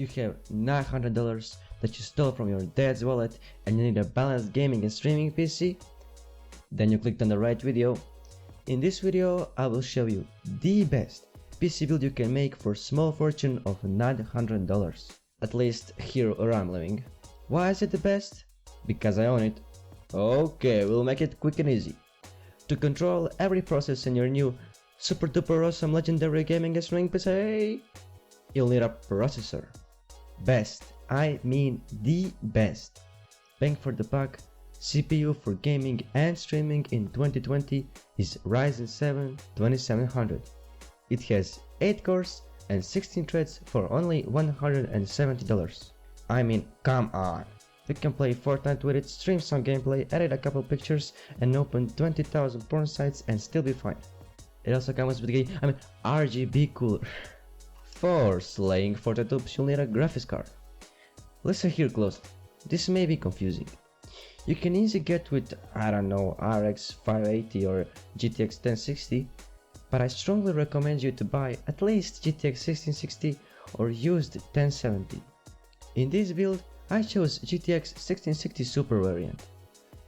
You have $900 that you stole from your dad's wallet and you need a balanced gaming and streaming PC? Then you clicked on the right video. In this video, I will show you the best PC build you can make for a small fortune of $900. At least here where I'm living. Why is it the best? Because I own it. Okay, we'll make it quick and easy. To control every process in your new super duper awesome legendary gaming and streaming PC, you'll need a processor. Best, I mean the best. Bang for the buck, CPU for gaming and streaming in 2020 is Ryzen 7 2700. It has 8 cores and 16 threads for only $170. I mean, come on. You can play Fortnite with it, stream some gameplay, edit a couple pictures, and open 20,000 porn sites and still be fine. It also comes with RGB cooler. For slaying Fortnite tubes, you'll need a graphics card. Listen here closely. This may be confusing. You can easily get with, I don't know, RX 580 or GTX 1060, but I strongly recommend you to buy at least GTX 1660 or used 1070. In this build, I chose GTX 1660 Super variant.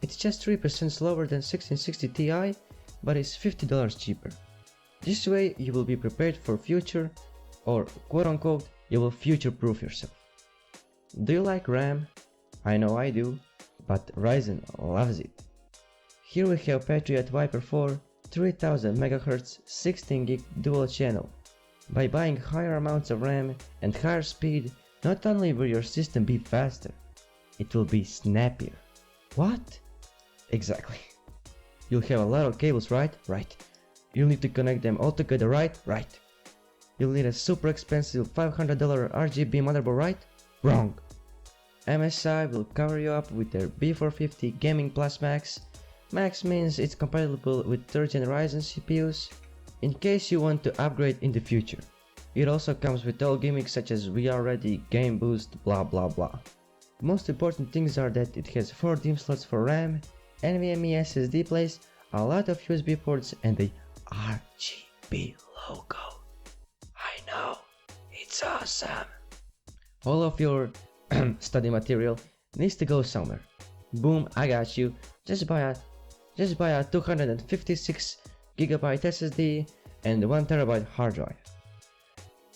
It's just 3% slower than 1660 Ti, but it's $50 cheaper. This way you will be prepared for future, or quote unquote, you will future-proof yourself. Do you like RAM? I know I do, but Ryzen loves it. Here we have Patriot Viper 4, 3000 MHz, 16GB dual channel. By buying higher amounts of RAM and higher speed, not only will your system be faster, it will be snappier. What? Exactly. You'll have a lot of cables, right? Right. You'll need to connect them all together, right? Right. You'll need a super expensive $500 RGB motherboard, right? Wrong. MSI will cover you up with their B450 Gaming Plus Max. Max means it's compatible with 3rd gen Ryzen CPUs, in case you want to upgrade in the future. It also comes with all gimmicks such as VR ready, game boost, blah blah blah. The most important things are that it has 4 DIMM slots for RAM, NVMe SSD plays, a lot of USB ports, and the RGB logo. I know, it's awesome. All of your study material needs to go somewhere. Boom, I got you. Just buy a 256GB SSD and 1TB hard drive.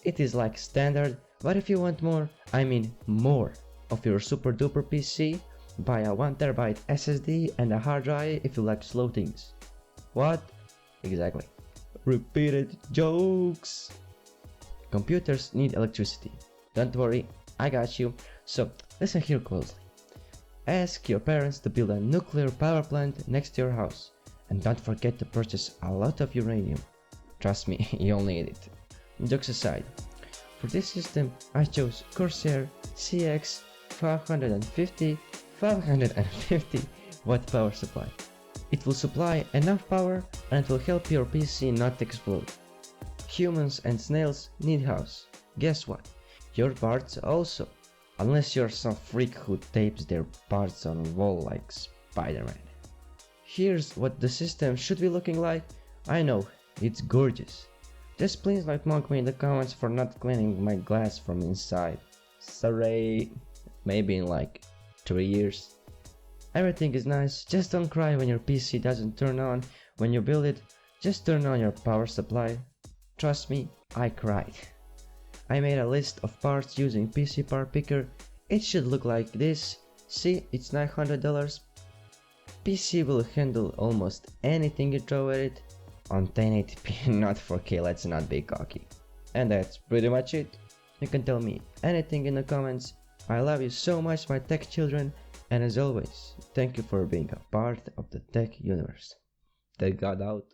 It is like standard, but if you want more, I mean more, of your super duper PC, buy a 1TB SSD and a hard drive if you like slow things. What? Exactly. Repeated jokes. Computers need electricity. Don't worry, I got you. So listen here closely. Ask your parents to build a nuclear power plant next to your house, and don't forget to purchase a lot of uranium. Trust me, you'll need it. Jokes aside, for this system I chose Corsair CX 550 watt power supply. It will supply enough power and it will help your PC not explode. Humans and snails need house. Guess what? Your parts also. Unless you're some freak who tapes their parts on a wall like Spider-Man. Here's what the system should be looking like. I know, it's gorgeous. Just please don't mock me in the comments for not cleaning my glass from inside. Sorry. Maybe in like 3 years. Everything is nice, just don't cry when your PC doesn't turn on when you build it. Just turn on your power supply. Trust me, I cried. I made a list of parts using PC Part Picker. It should look like this. See, it's $900. PC will handle almost anything you throw at it. On 1080p, not 4K, let's not be cocky. And that's pretty much it. You can tell me anything in the comments. I love you so much, my tech children, and as always, thank you for being a part of the tech universe. Tech God out.